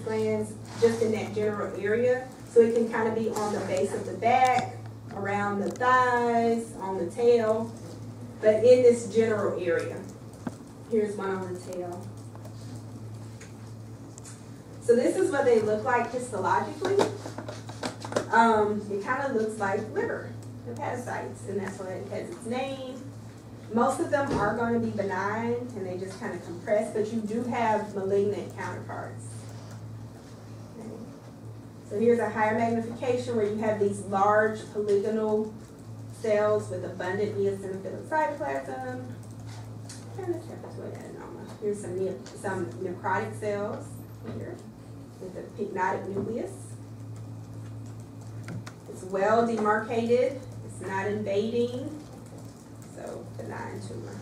glands just in that general area. So it can kind of be on the base of the back, around the thighs, on the tail, but in this general area. Here's one on the tail. So this is what they look like histologically. It kind of looks like liver hepatocytes, and that's why it has its name. Most of them are going to be benign, and they just kind of compress, but you do have malignant counterparts. Okay. So here's a higher magnification where you have these large polygonal cells with abundant eosinophilic cytoplasm. And this hepatoid adenoma. Here's some necrotic cells here with a pycnotic nucleus. It's well demarcated. It's not invading. So benign tumor.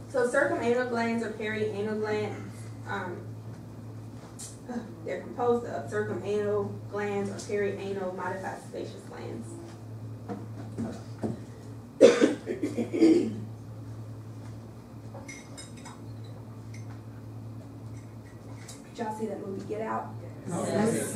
So circumanal glands or perianal glands, they're composed of circumanal glands or perianal modified sebaceous glands. Did y'all see that movie Get Out? Yes.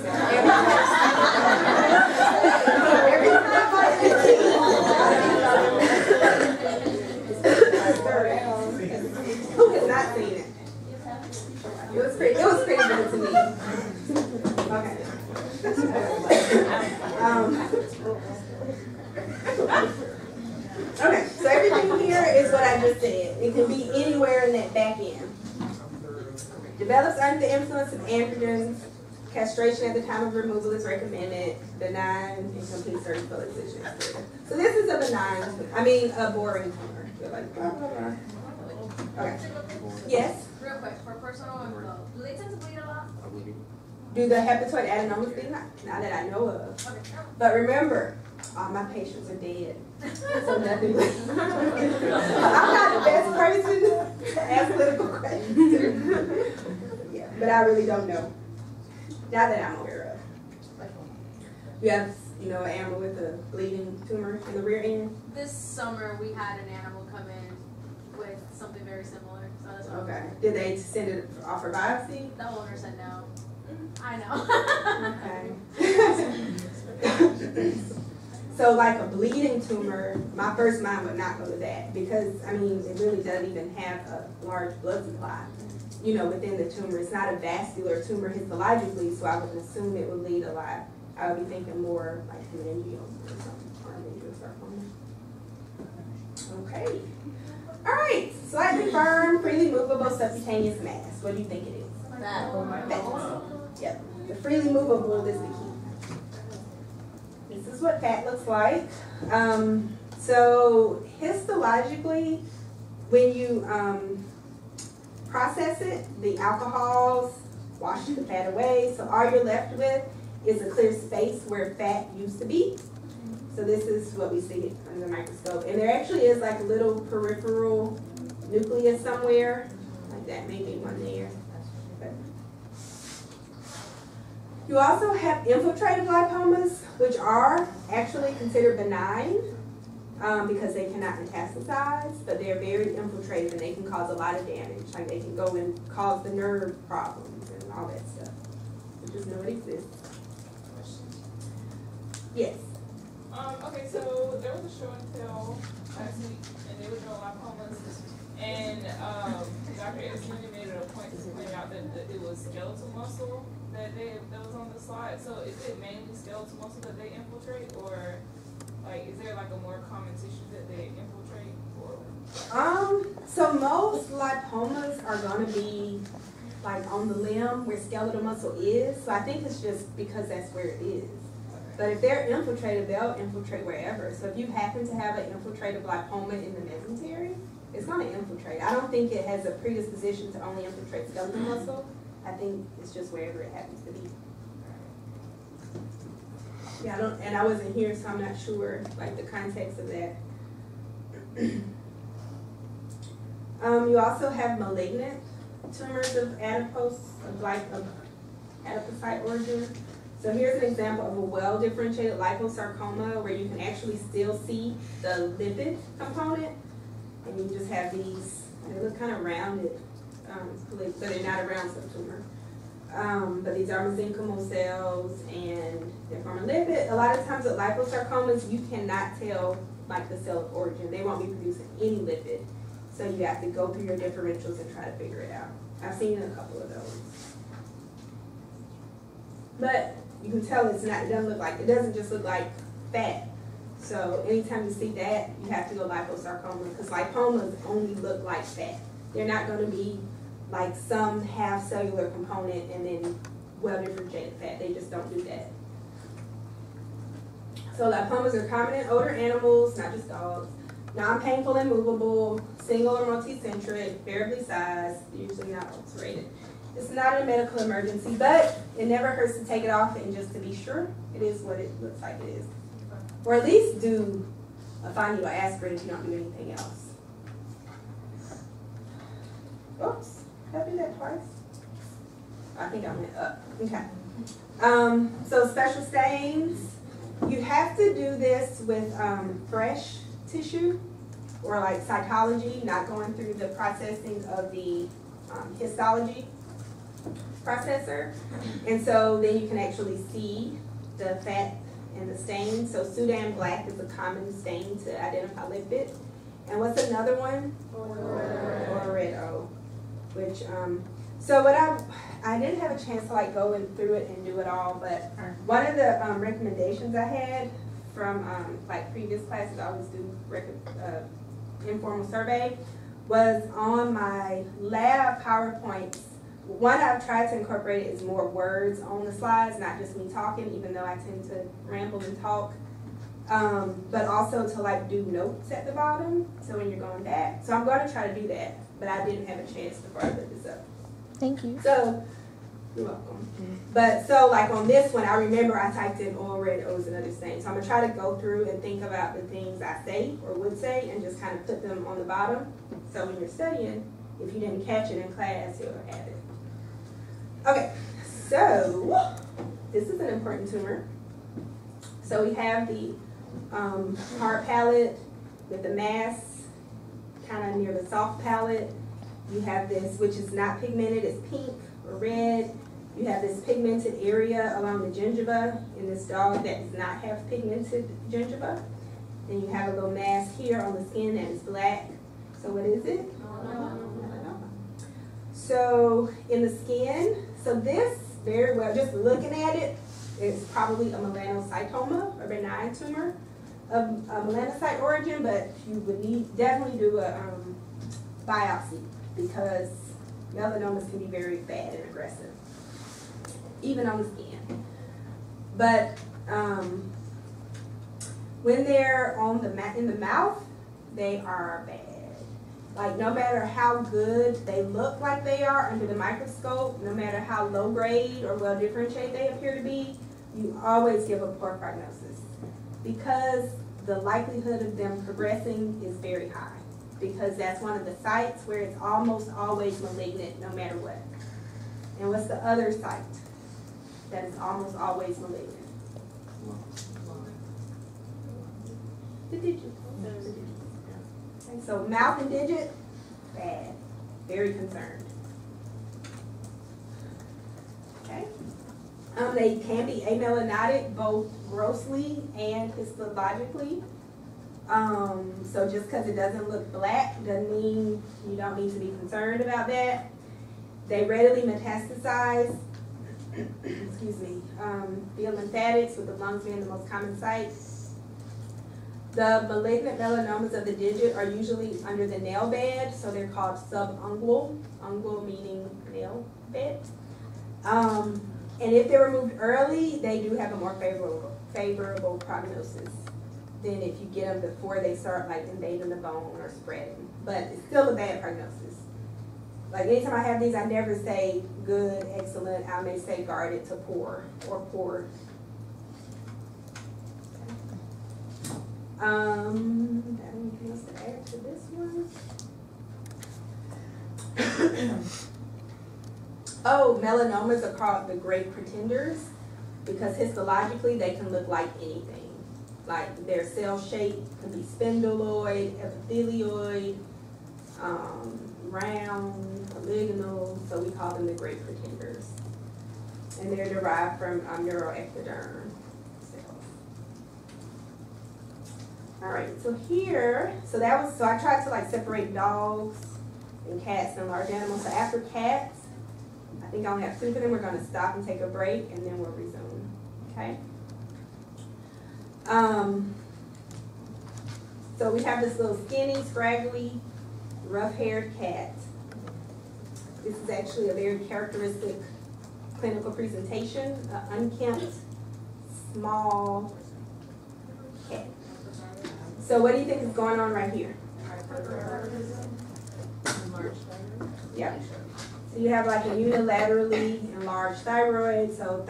Who has not seen it? It was pretty good to me. Okay. Okay, so everything here is what I just said. It can be anywhere in that back end. Develops under the influence of androgens. Castration at the time of removal is recommended. Benign and complete surgical excision. So this is a a boring tumor. You're like, blah, blah, blah. Okay. Yes? Real quick, for personal info, do they tend to bleed a lot? Do the hepatoid adenomas bleed? Not that I know of. Okay. But remember, all my patients are dead. So nothing. I'm not the best person to ask clinical questions. Yeah, but I really don't know. Not that I'm aware of. You have, an animal with a bleeding tumor in the rear end? This summer we had an animal come in with something very similar. So that's what Okay. Did they send it off for biopsy? The owner said no. I know. Okay. So like a bleeding tumor, my first mind would not go to that because, it really doesn't even have a large blood supply, within the tumor. It's not a vascular tumor histologically, so I would assume it would lead a lot. I would be thinking more like meningioma or something, or meningiosarcoma. Okay. All right. Slightly firm, freely movable subcutaneous mass. What do you think it is? Fat. Yep. The freely movable is the key. This is what fat looks like. So histologically, when you process it, the alcohols wash the fat away. So all you're left with is a clear space where fat used to be. So this is what we see under the microscope. And there actually is like a little peripheral nucleus somewhere, like that, maybe one there. You also have infiltrative lipomas, which are actually considered benign because they cannot metastasize, but they're very infiltrative and they can cause a lot of damage. Like they can go and cause the nerve problems and all that stuff. So just know it exists. Yes? Okay, so there was a show and tell last week, and they were doing lipomas, and Dr. Esmini made it a point to point out that it was skeletal muscle that was on the slide. So is it mainly skeletal muscle that they infiltrate, or is there like a more common tissue that they infiltrate? Or so most lipomas are going to be like on the limb where skeletal muscle is. So I think it's just because that's where it is. But if they're infiltrated, they'll infiltrate wherever. So if you happen to have an infiltrative lipoma in the mesentery, it's going to infiltrate. I don't think it has a predisposition to only infiltrate skeletal muscle. I think it's just wherever it happens to be. Yeah, I wasn't here, so I'm not sure the context of that. You also have malignant tumors of adipocyte origin. So here's an example of a well-differentiated liposarcoma where you can actually still see the lipid component, and you just have these They look kind of rounded, so they're not a round cell tumor. But these are mesenchymal cells, and they're forming lipid. A lot of times with liposarcomas, you cannot tell like the cell of origin. They won't be producing any lipid, so you have to go through your differentials and try to figure it out. I've seen a couple of those, but you can tell it's not. It doesn't look like. It doesn't just look like fat. So anytime you see that, you have to go liposarcoma, because lipomas only look like fat. They're not going to be like some half cellular component and then well differentiated fat. They just don't do that. So lipomas are common in older animals, not just dogs. Non-painful and movable, single or multicentric, variably sized, usually not ulcerated. It's not a medical emergency, but it never hurts to take it off and just to be sure it is what it looks like it is. Or at least do a fine needle aspirin if you don't do anything else. Oops, did I do that twice? I think I went up. Okay. So special stains. You have to do this with fresh tissue or like cytology, not going through the processing of the histology processor. And so then you can actually see the fat and the stain. So Sudan black is a common stain to identify lipid. And what's another one? Oredo. Which, so what I didn't have a chance to like go through it and do it all, but one of the recommendations I had from like previous classes, I always do informal survey, was on my lab PowerPoints. One I've tried to incorporate is more words on the slides, not just me talking, even though I tend to ramble and talk. But also to like do notes at the bottom, so when you're going back. So I'm going to try to do that, but I didn't have a chance before I put this up. Thank you. So, you're welcome. But so like on this one, I remember I typed in oil red O's and other things. So I'm going to try to go through and think about the things I say or would say and just kind of put them on the bottom. So when you're studying, if you didn't catch it in class, you'll have it. Okay, so this is an important tumor. So we have the hard palate with the mass kind of near the soft palate. You have this, which is not pigmented, it's pink or red. You have this pigmented area along the gingiva in this dog that does not have pigmented gingiva. Then you have a little mass here on the skin that is black. So what is it? Melanoma. So in the skin, so this very well, just looking at it, it's probably a melanocytoma, a benign tumor of melanocyte origin, but you would definitely do a biopsy because melanomas can be very bad and aggressive, even on the skin. But when they're in the mouth, they are bad. Like no matter how good they look like they are under the microscope, no matter how low grade or well differentiated they appear to be, you always give a poor prognosis because the likelihood of them progressing is very high, because that's one of the sites where it's almost always malignant no matter what. And what's the other site that is almost always malignant? The digit. Okay, so mouth and digit, bad. Very concerned. Okay. They can be amelanotic both grossly and histologically. So just because it doesn't look black doesn't mean you don't need to be concerned about that. They readily metastasize, excuse me, via lymphatics, with the lungs being the most common site. The malignant melanomas of the digit are usually under the nail bed, so they're called subungual, ungual meaning nail bed. And if they're removed early, they do have a more favorable prognosis than if you get them before they start like invading the bone or spreading. But it's still a bad prognosis. Like anytime I have these, I never say good, excellent. I may say guarded to poor or poor. Anything else to add to this one? Oh, melanomas are called the great pretenders because histologically they can look like anything. Like their cell shape can be spindeloid, epithelioid, round, polygonal, so we call them the great pretenders. And they're derived from neuroectoderm cells. All right, so here, so I tried to like separate dogs and cats and large animals. So after cats, I think I only have 2 of them. We're going to stop and take a break, and then we'll resume. Okay. So we have this little skinny, scraggly, rough-haired cat. This is actually a very characteristic clinical presentation, an unkempt, small cat. So what do you think is going on right here? Yeah. So you have like a unilaterally enlarged thyroid. So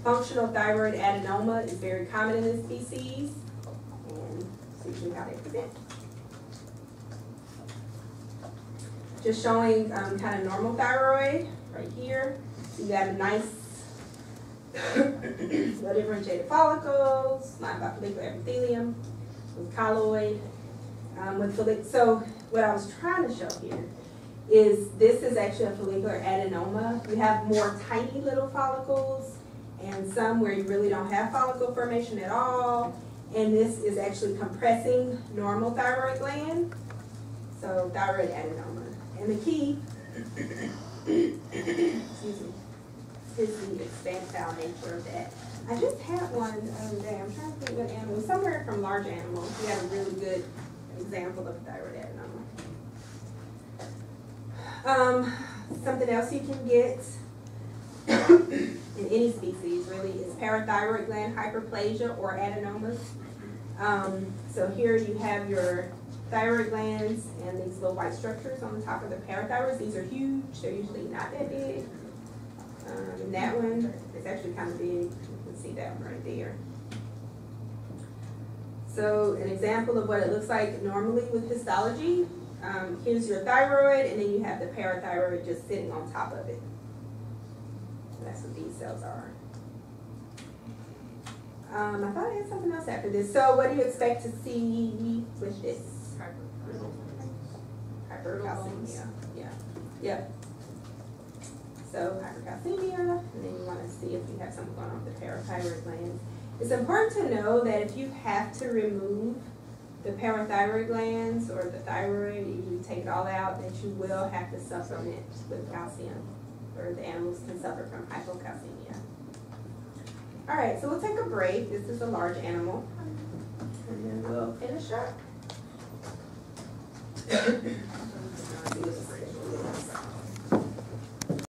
functional thyroid adenoma is very common in this species. And it's usually how they present. Just showing kind of normal thyroid right here. So you have a nice well differentiated follicles, lined by follicular epithelium, with colloid, so what I was trying to show here is this is actually a follicular adenoma. You have more tiny little follicles and some where you really don't have follicle formation at all. And this is actually compressing normal thyroid gland. So thyroid adenoma. And the key excuse me, is the expansile nature of that. I just had one the other day. I'm trying to think what animal. Somewhere from large animals, we have a really good example of thyroid adenoma. Something else you can get in any species really is parathyroid gland hyperplasia or adenomas. So here you have your thyroid glands and these little white structures on the top of the parathyroids. These are huge. They're usually not that big. And that one is actually kind of big. You can see that one right there. So an example of what it looks like normally with histology. Here's your thyroid, and then you have the parathyroid just sitting on top of it. So that's what these cells are. I thought I had something else after this. So what do you expect to see with this? Hypercalcemia. Yeah. Yep. So hypercalcemia, and then you want to see if you have something going on with the parathyroid gland. It's important to know that if you have to remove the parathyroid glands or the thyroid, you take it all out, that you will have to supplement with calcium, or the animals can suffer from hypocalcemia. All right, so we'll take a break. This is a large animal, and then we'll finish up.